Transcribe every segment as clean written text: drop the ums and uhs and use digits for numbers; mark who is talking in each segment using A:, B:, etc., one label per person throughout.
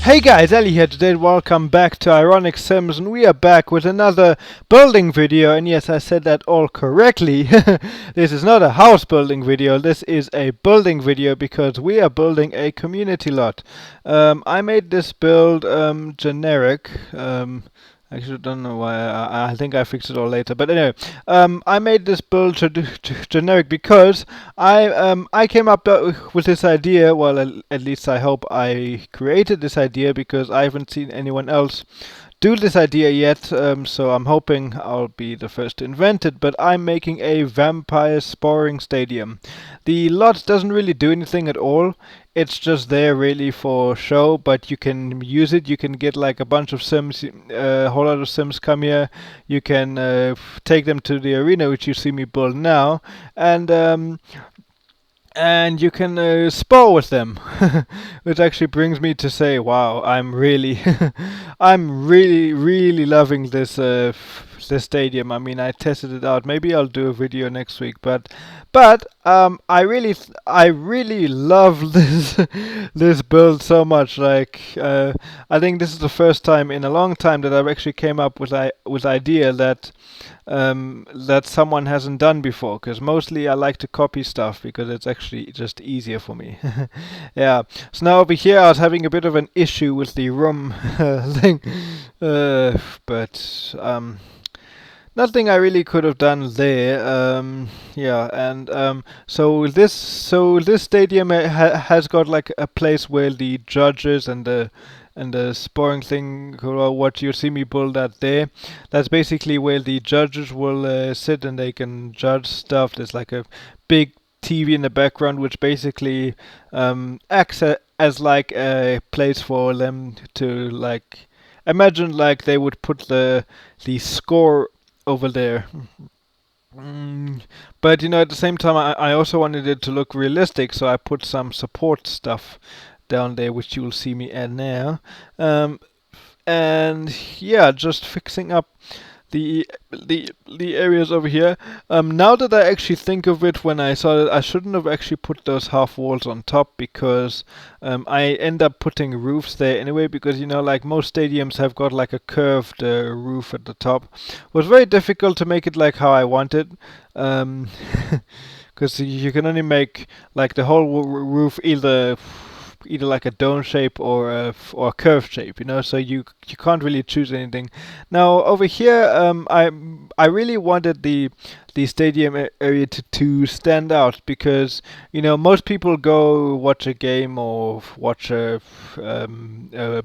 A: Hey guys, Ellie here today. Welcome back to Ironic Sims, and we are back with another building video. And yes, I said that all correctly. This is not a house building video, this is a building video because we are building a community lot. I made this build generic. Actually, don't know why. I think I fixed it all later. But anyway, I made this build generic because I came up with this idea. Well, at least I hope I created this idea because I haven't seen anyone else do this idea yet. So I'm hoping I'll be the first to invent it. But I'm making a vampire sparring stadium. The lot doesn't really do anything at all. It's just there really for show, but you can use it. You can get like a bunch of Sims, a whole lot of Sims come here. You can take them to the arena, which you see me build now, and you can spar with them. Which actually brings me to say, wow, I'm really, I'm really loving this stadium. I mean, I tested it out. Maybe I'll do a video next week, but I really love this build so much. Like, I think this is the first time in a long time that I've actually came up with idea that that someone hasn't done before. Because mostly I like to copy stuff because it's actually just easier for me. Yeah. So now over here I was having a bit of an issue with the room thing, but nothing I really could have done there. Yeah, and so this stadium has got like a place where the judges and the sparring thing, or what you see me build at there, that's basically where the judges will sit and they can judge stuff. There's like a big TV in the background, which basically acts as like a place for them to like imagine like they would put the score over there. But you know, at the same time, I also wanted it to look realistic, so I put some support stuff down there, which you will see me add now. And yeah, just fixing up the areas over here. Now that I actually think of it, when I saw it, I shouldn't have actually put those half walls on top because I end up putting roofs there anyway, because you know, like most stadiums have got like a curved roof at the top. It was very difficult to make it like how I wanted, because you can only make like the whole roof either like a dome shape or a curved shape, you know. So you can't really choose anything. Now over here, I really wanted the stadium area to stand out because you know most people go watch a game or watch a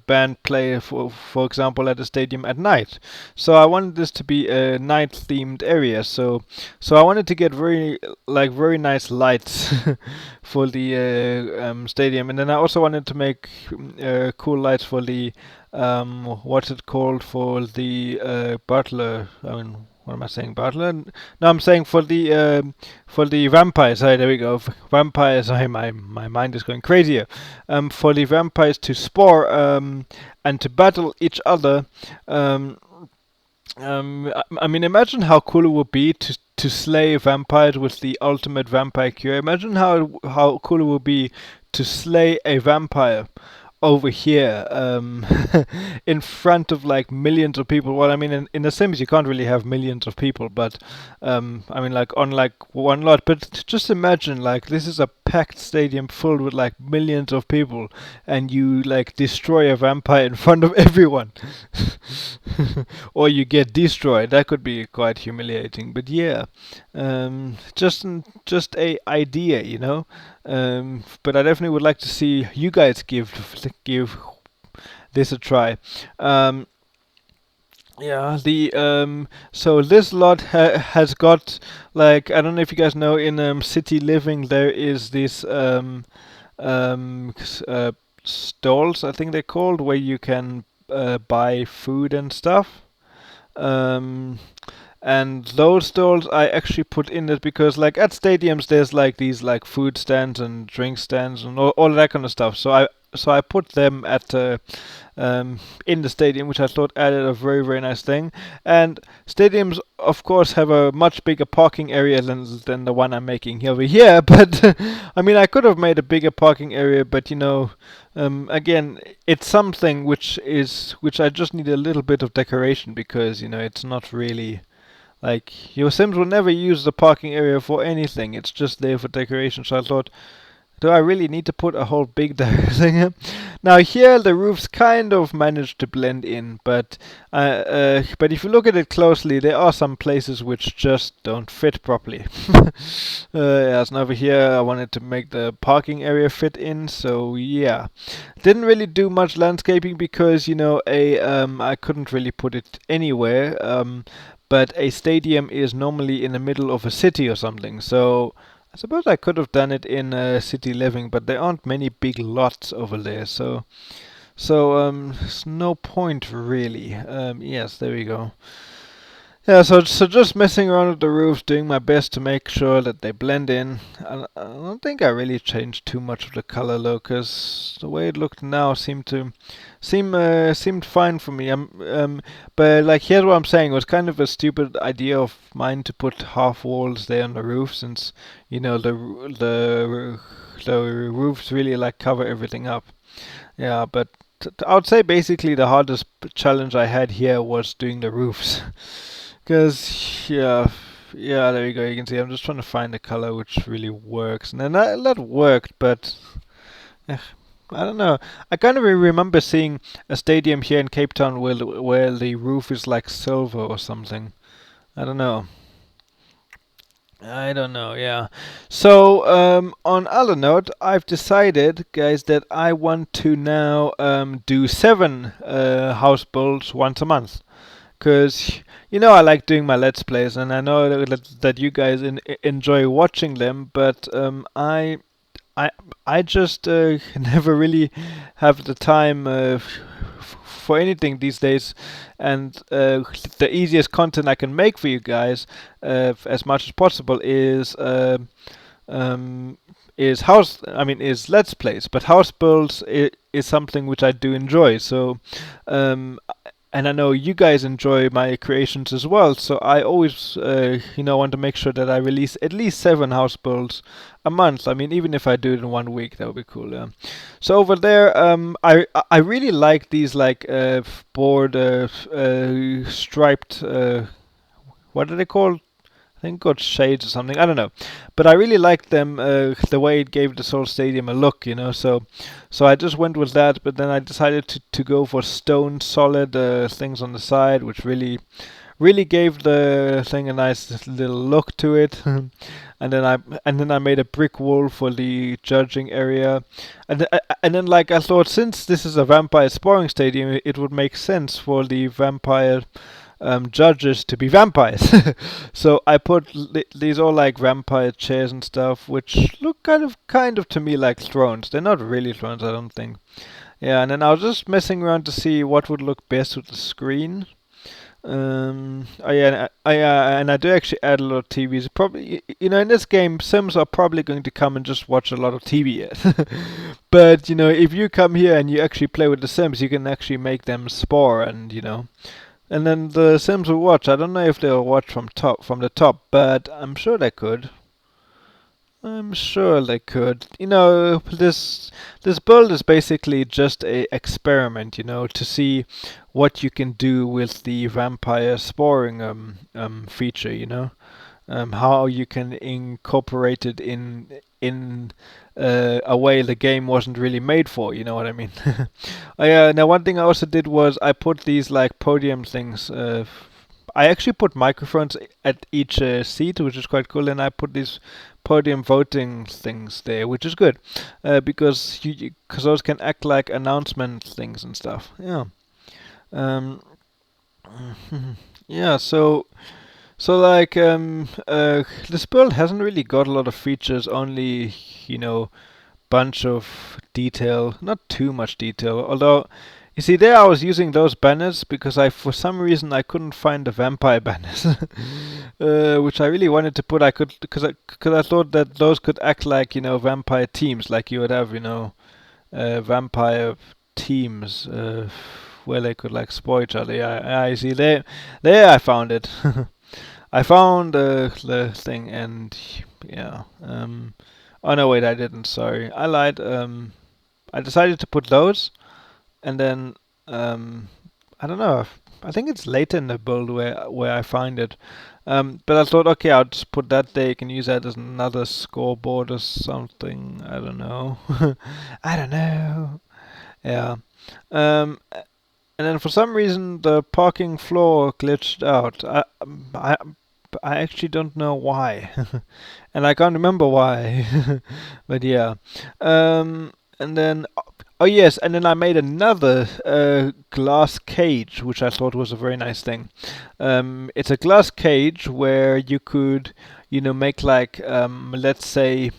A: band play, for example, at a stadium at night. So I wanted this to be a night themed area. So I wanted to get very nice lights for the stadium, and then I also wanted to make cool lights for the what's it called, for the butler. I mean, what am I saying? Butler? No, I'm saying for the vampires. Sorry, there we go. Vampires. Sorry, my mind is going crazy here. For the vampires to spar and to battle each other. I mean, imagine how cool it would be to slay vampires with the ultimate vampire cure. Imagine how cool it would be to slay a vampire over here, in front of like millions of people. Well, I mean, in The Sims you can't really have millions of people, but I mean, like on like one lot. But just imagine, like, this is a packed stadium filled with like millions of people, and you like destroy a vampire in front of everyone, or you get destroyed. That could be quite humiliating. But yeah, just a idea, you know. But I definitely would like to see you guys give this a try. Yeah, so this lot has got, like, I don't know if you guys know, in City Living there is this stalls, I think they're called, where you can buy food and stuff. And those stalls I actually put in it because, like, at stadiums there's like these like food stands and drink stands and all that kind of stuff. So so I put them at in the stadium, which I thought added a very, very nice thing. And stadiums, of course, have a much bigger parking area than the one I'm making over here. But I mean, I could have made a bigger parking area, but you know, again, it's something which I just need a little bit of decoration, because you know it's not really like your Sims will never use the parking area for anything. It's just there for decoration. So I thought, do I really need to put a whole big thing here? Now here the roofs kind of managed to blend in, but if you look at it closely, there are some places which just don't fit properly. Yeah, so over here I wanted to make the parking area fit in, so yeah, didn't really do much landscaping because you know I couldn't really put it anywhere. But a stadium is normally in the middle of a city or something, so I suppose I could have done it in city living, but there aren't many big lots over there, so there's no point really. Yes, there we go. Yeah, so just messing around with the roofs, doing my best to make sure that they blend in. I don't think I really changed too much of the color though, because the way it looked now seemed fine for me. But like here's what I'm saying. It was kind of a stupid idea of mine to put half walls there on the roof, since you know the roofs really like cover everything up. Yeah, but I would say basically the hardest challenge I had here was doing the roofs. Because, yeah, there you go. You can see I'm just trying to find a color which really works. And then that worked, but eh, I don't know. I kind of remember seeing a stadium here in Cape Town where the roof is like silver or something. I don't know. I don't know, yeah. So, on other note, I've decided, guys, that I want to now do 7 house builds once a month. Because, you know, I like doing my Let's Plays, and I know that you guys enjoy watching them, but I, I just never really have the time for anything these days, and the easiest content I can make for you guys, as much as possible, is Let's Plays. But house builds is something which I do enjoy. So um, and I know you guys enjoy my creations as well, so I always, want to make sure that I release at least 7 house builds a month. I mean, even if I do it in 1 week, that would be cool. Yeah. So over there, I really like these like board striped. What are they called? I think got shades or something. I don't know, but I really liked them. The way it gave the Soul Stadium a look, you know. So I just went with that. But then I decided to go for stone solid things on the side, which really gave the thing a nice little look to it. and then I made a brick wall for the judging area, and then like I thought, since this is a vampire sparring stadium, it would make sense for the vampire judges to be vampires. So I put these all like vampire chairs and stuff, which look kind of to me like thrones. They're not really thrones, I don't think. Yeah, and then I was just messing around to see what would look best with the screen. Oh yeah, and I do actually add a lot of TVs. Probably, in this game, Sims are probably going to come and just watch a lot of TV yet. But if you come here and you actually play with the Sims, you can actually make them spar, and then the Sims will watch. I don't know if they'll watch from the top, but I'm sure they could. I'm sure they could. This build is basically just a experiment, to see what you can do with the vampire sparring feature, how you can incorporate it in a way the game wasn't really made for. You know what I mean? Now one thing I also did was I put these like podium things. I actually put microphones at each seat, which is quite cool, and I put these podium voting things there, which is good, because those can act like announcement things and stuff. Yeah. Um, yeah. So like this build hasn't really got a lot of features, only bunch of detail, not too much detail. Although you see there I was using those banners because for some reason I couldn't find the vampire banners, which I really wanted to put. Because I thought that those could act like vampire teams, like you would have vampire teams where they could like spoil each other. Yeah, I see. There, I found it. I found the thing, and yeah. Oh no, wait, I didn't. Sorry, I lied. I decided to put those, and then I don't know. I think it's later in the build where I find it. But I thought, okay, I'll just put that there. You can use that as another scoreboard or something. I don't know. I don't know. Yeah. And then for some reason the parking floor glitched out. I, I actually don't know why, and I can't remember why. But yeah. And then oh yes, and then I made another glass cage, which I thought was a very nice thing. It's a glass cage where you could, make like let's say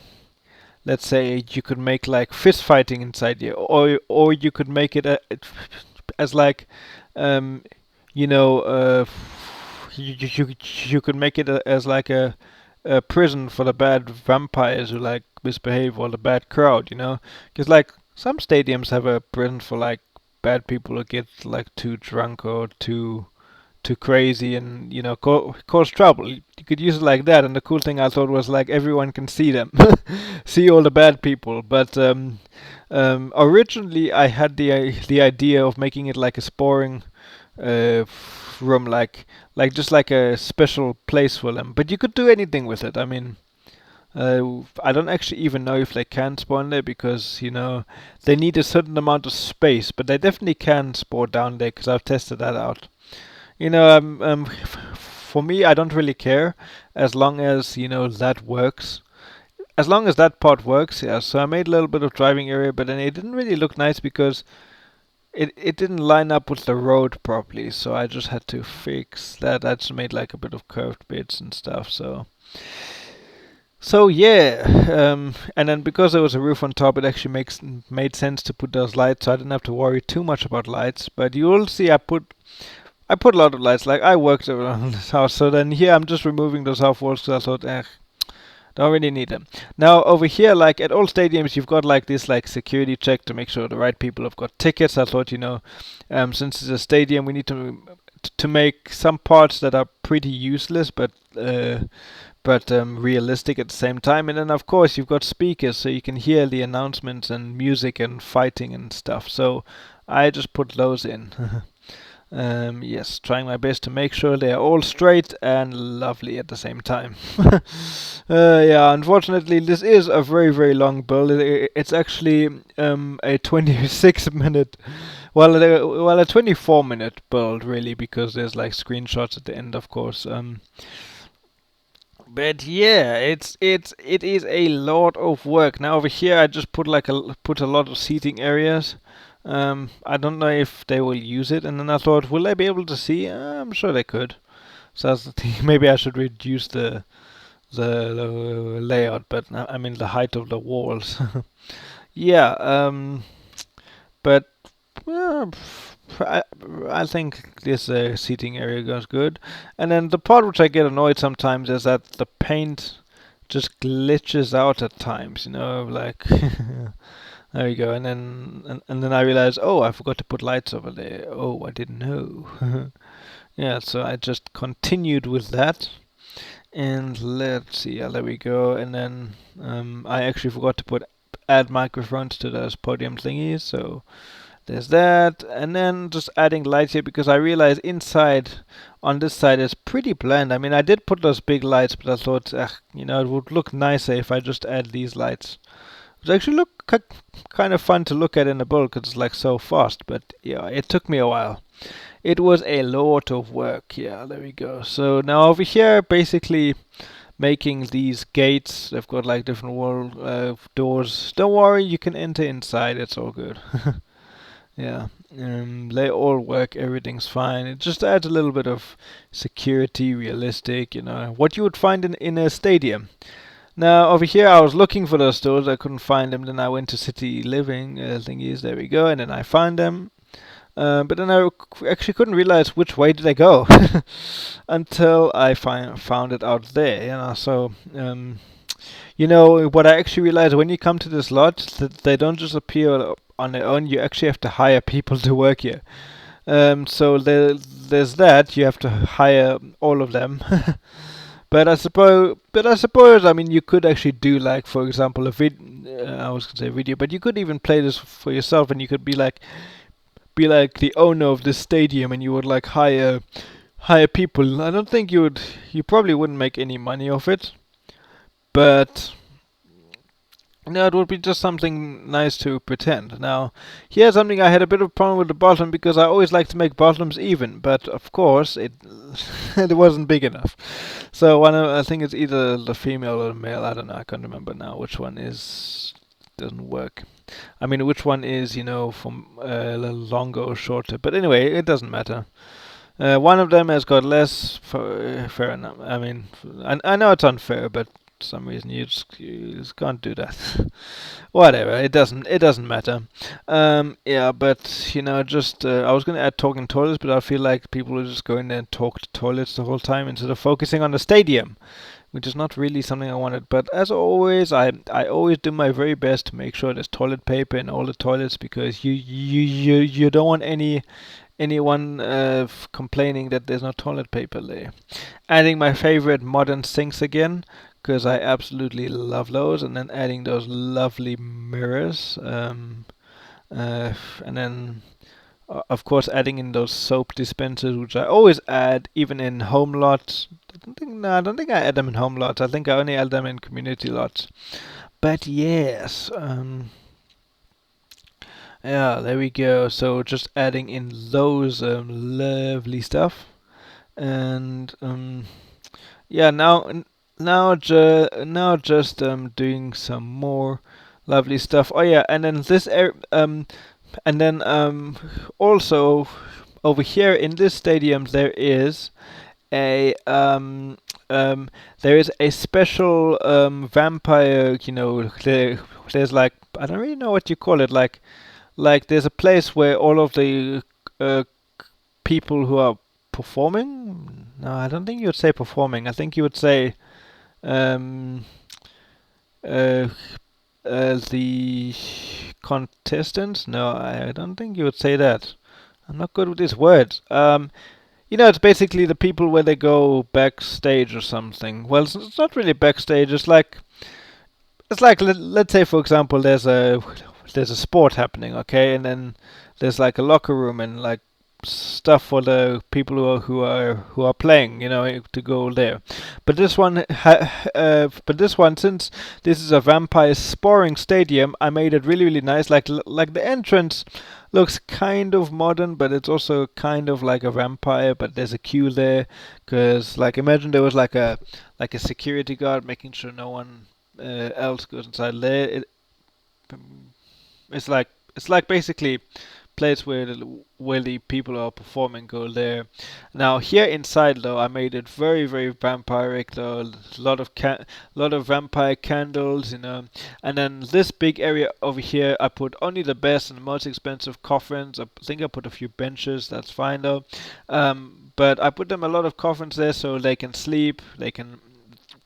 A: you could make like fist fighting inside here, or you could make it as like um, you know you could make it as like a prison for the bad vampires who like misbehave, or the bad crowd, because like some stadiums have a prison for like bad people who get like too drunk or too crazy and cause trouble. You could use it like that, and the cool thing I thought was like everyone can see them, see all the bad people. But originally I had the idea of making it like a sparring room, like just like a special place for them. But you could do anything with it. I mean, I don't actually even know if they can spawn there because they need a certain amount of space, but they definitely can spawn down there because I've tested that out. For me, I don't really care as long as that works. As long as that part works, yeah. So I made a little bit of driving area, but then it didn't really look nice because it didn't line up with the road properly. So I just had to fix that. I just made like a bit of curved bits and stuff. So yeah, and then because there was a roof on top, it actually made sense to put those lights. So I didn't have to worry too much about lights. But you'll see, I put a lot of lights. Like I worked around this house, so then here I'm just removing those half walls because I thought, don't really need them. Now over here, like at all stadiums, you've got like this like security check to make sure the right people have got tickets. I thought, since it's a stadium, we need to make some parts that are pretty useless, but realistic at the same time. And then of course you've got speakers, so you can hear the announcements and music and fighting and stuff. So I just put those in. Yes, trying my best to make sure they are all straight and lovely at the same time. Yeah, unfortunately, this is a very, very long build. It's actually a 26-minute, a 24-minute build, really, because there's like screenshots at the end, of course. But yeah, it is a lot of work. Now over here, I just put a lot of seating areas. I don't know if they will use it, and then I thought, will they be able to see? I'm sure they could. So that's the thing. Maybe I should reduce the layout, but I mean the height of the walls. Yeah. But I I think this seating area goes good, and then the part which I get annoyed sometimes is that the paint just glitches out at times. Like. There we go, and then I realized, oh, I forgot to put lights over there. Oh, I didn't know. Yeah, so I just continued with that, and let's see, yeah, there we go. And then I actually forgot to add microphones to those podium thingies, so there's that. And then just adding lights here because I realized inside on this side it's pretty bland. I mean, I did put those big lights, but I thought, it would look nicer if I just add these lights. It actually look kind of fun to look at in the build because it's like so fast, but yeah, it took me a while. It was a lot of work. Yeah, there we go. So now over here, basically making these gates. They've got like different wall doors. Don't worry, you can enter inside. It's all good. Yeah, they all work. Everything's fine. It just adds a little bit of security, realistic. What you would find in a stadium. Now over here I was looking for those stores, I couldn't find them, then I went to City Living thingies, there we go, and then I found them. But then I actually couldn't realize which way did I go until I found it out there, so what I actually realized when you come to this lot, that they don't just appear on their own. You actually have to hire people to work here. So there's that. You have to hire all of them. But I suppose, I mean, you could actually do like, for example, I was gonna say video, but you could even play this for yourself, and you could be like the owner of this stadium, and you would like hire people. I don't think you probably wouldn't make any money off it, but no, it would be just something nice to pretend. Now, here's something I had a bit of a problem with the bottom because I always like to make bottoms even, but of course it it wasn't big enough. So I think it's either the female or the male. I don't know. I can't remember now which one is doesn't work. I mean, which one is from a little longer or shorter. But anyway, it doesn't matter. One of them has got less. Fair enough. I mean, I know it's unfair, but for some reason you just can't do that. Whatever, it doesn't matter. Yeah, but just I was gonna add talking toilets, but I feel like people will just go in there and talk to toilets the whole time instead of focusing on the stadium, which is not really something I wanted. But as always, I always do my very best to make sure there's toilet paper in all the toilets because you don't want anyone complaining that there's no toilet paper there. Adding my favorite modern sinks again, because I absolutely love those, and then adding those lovely mirrors, and then of course adding in those soap dispensers, which I always add, even in home lots. I don't think I add them in home lots. I think I only add them in community lots. But yes, yeah, there we go. So just adding in those lovely stuff, and yeah, now just doing some more lovely stuff. Oh yeah, and then and then also over here in this stadium a um there is a special vampire. There's like, I don't really know what you call it. Like there's a place where all of the uh, people who are performing. No, I don't think you would say performing. I think you would say um, uh, the contestants. No, I don't think you would say that. I'm not good with these words. It's basically the people where they go backstage or something. Well, it's not really backstage. It's like let's say, for example, there's a sport happening, okay, and then there's like a locker room and like stuff for the people who are playing, to go there. But this one, since this is a vampire sparring stadium, I made it really really nice. Like the entrance looks kind of modern, but it's also kind of like a vampire. But there's a queue there, because like imagine there was like a security guard making sure no one else goes inside there. It's like basically place where the people are performing go there. Now here inside though, I made it very very vampiric though. A lot of vampire candles, and then this big area over here, I put only the best and the most expensive coffins. I think I put a few benches. That's fine though. But I put them a lot of coffins there so they can sleep. They can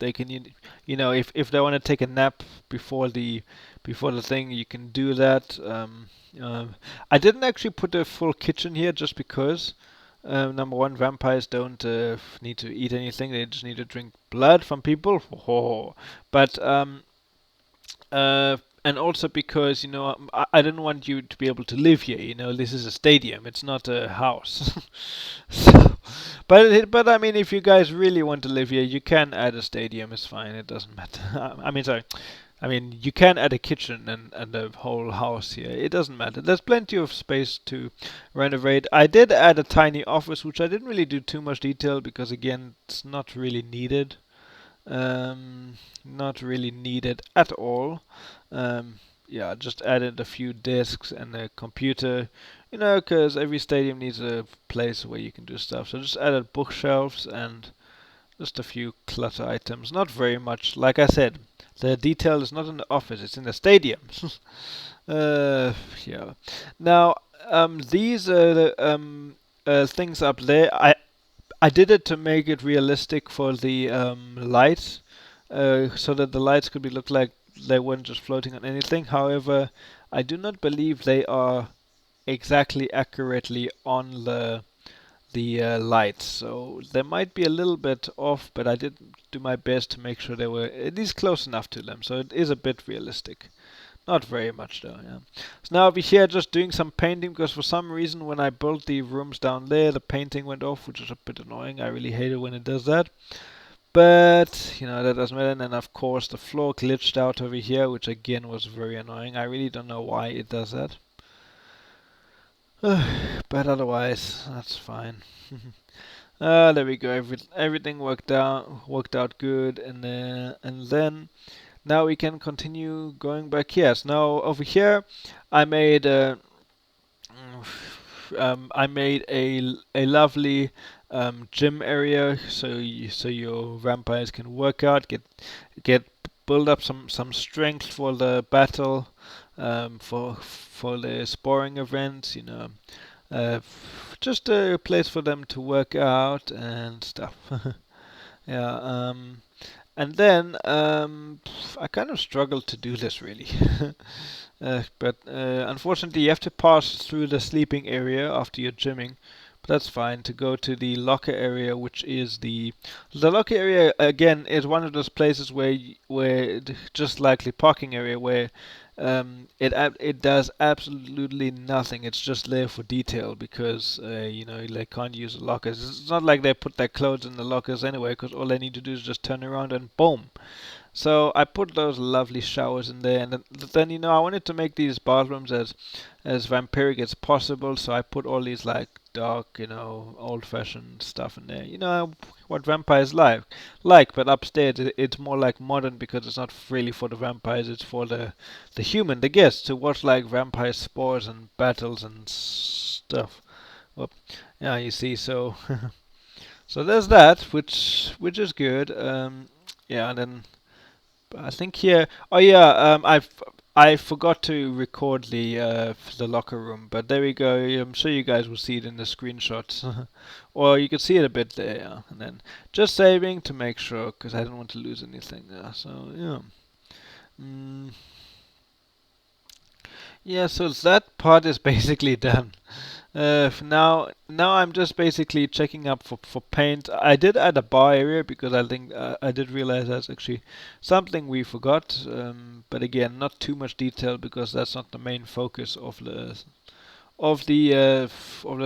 A: if they want to take a nap before the thing, you can do that. I didn't actually put a full kitchen here just because number one, vampires don't need to eat anything; they just need to drink blood from people. But and also because I didn't want you to be able to live here. This is a stadium; it's not a house. so, but I mean, if you guys really want to live here, you can add a stadium. It's fine; it doesn't matter. I mean, sorry. I mean, you can add a kitchen and a whole house here. It doesn't matter. There's plenty of space to renovate. I did add a tiny office, which I didn't really do too much detail because, again, it's not really needed. Not really needed at all. Yeah, just added a few desks and a computer, because every stadium needs a place where you can do stuff. So just added bookshelves and just a few clutter items. Not very much. Like I said, the detail is not in the office, it's in the stadium. Yeah. Now, these things up there, I did it to make it realistic for the lights, so that the lights could be look like they weren't just floating on anything. However, I do not believe they are exactly accurately on the lights, so they might be a little bit off, but I did do my best to make sure they were at least close enough to them, so it is a bit realistic. Not very much though, yeah. So now over here just doing some painting because for some reason when I built the rooms down there the painting went off, which is a bit annoying. I really hate it when it does that. But, you know, that doesn't matter. And then of course the floor glitched out over here, which again was very annoying. I really don't know why it does that. But otherwise, that's fine. There we go. Everything worked out good, and then now we can continue going back here. So now over here, I made a lovely gym area, so your vampires can work out, get build up some strength for the battle, for the sparring events. Uh, just a place for them to work out and stuff. Yeah. And then I kind of struggled to do this really. But unfortunately, you have to pass through the sleeping area after you're gymming. But that's fine to go to the locker area, which is the locker area again is one of those places where just like the parking area where it does absolutely nothing. It's just there for detail because they can't use the lockers. It's not like they put their clothes in the lockers anyway, because all they need to do is just turn around and boom. So I put those lovely showers in there, and then I wanted to make these bathrooms as vampiric as possible. So I put all these like dark, old-fashioned stuff in there. You know what vampires like, but upstairs it's more like modern because it's not really for the vampires. It's for the human, the guests, to watch like vampire spores and battles and stuff. Well, yeah, you see, so so there's that, which is good. Yeah, and then. I think here. Oh yeah, I forgot to record the locker room, but there we go. I'm sure you guys will see it in the screenshots, or you can see it a bit there. Yeah. And then just saving to make sure, because I don't want to lose anything there. So yeah. Mm, yeah, so that part is basically done. Now I'm just basically checking up for paint. I did add a bar area because I think I did realize that's actually something we forgot. But again, not too much detail because that's not the main focus of the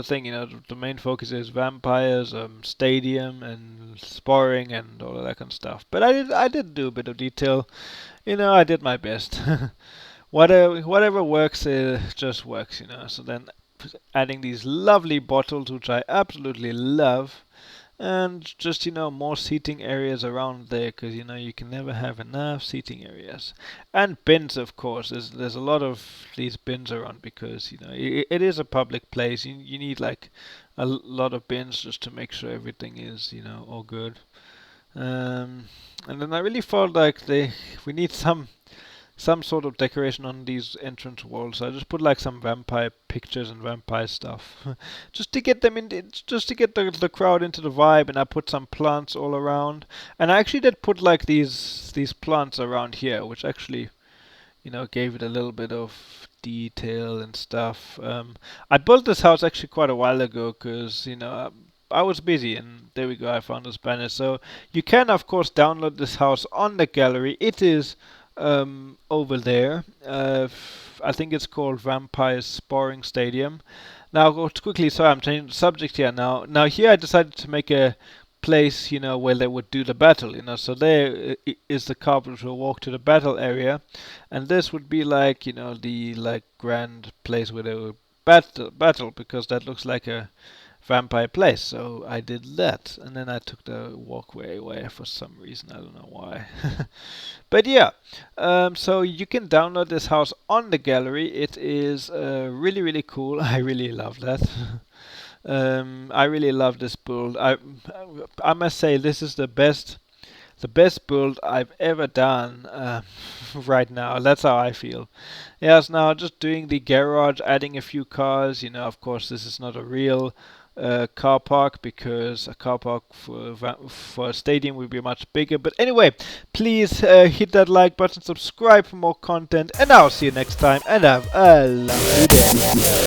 A: thing. The main focus is vampires, stadium, and sparring, and all of that kind of stuff. But I did do a bit of detail. I did my best. Whatever works, just works. So then adding these lovely bottles, which I absolutely love, and just more seating areas around there, because you can never have enough seating areas, and bins, of course. There's a lot of these bins around because it is a public place. You need like a lot of bins just to make sure everything is all good. Um, and then I really felt like we need some sort of decoration on these entrance walls. So I just put like some vampire pictures and vampire stuff, just to get them in, just to get the crowd into the vibe. And I put some plants all around, and I actually did put like these plants around here, which actually gave it a little bit of detail and stuff. I built this house actually quite a while ago because I was busy, and there we go. I found this banner. So you can of course download this house on the gallery. It is over there. I think it's called Vampire Sparring Stadium. Now, go quickly. Sorry, I'm changing the subject here now. Now here I decided to make a place, where they would do the battle. So there is the carpet which will walk to the battle area, and this would be like, the like grand place where they would battle because that looks like a vampire place. So I did that, and then I took the walkway away for some reason. I don't know why. But yeah, so you can download this house on the gallery. It is really really cool. I really love that. I really love this build. I must say this is the best build I've ever done right now. That's how I feel. Yes, now just doing the garage, adding a few cars. Of course, this is not a real car park, because a car park for a stadium will be much bigger. But anyway, please hit that like button, subscribe for more content, and I'll see you next time, and have a lovely day.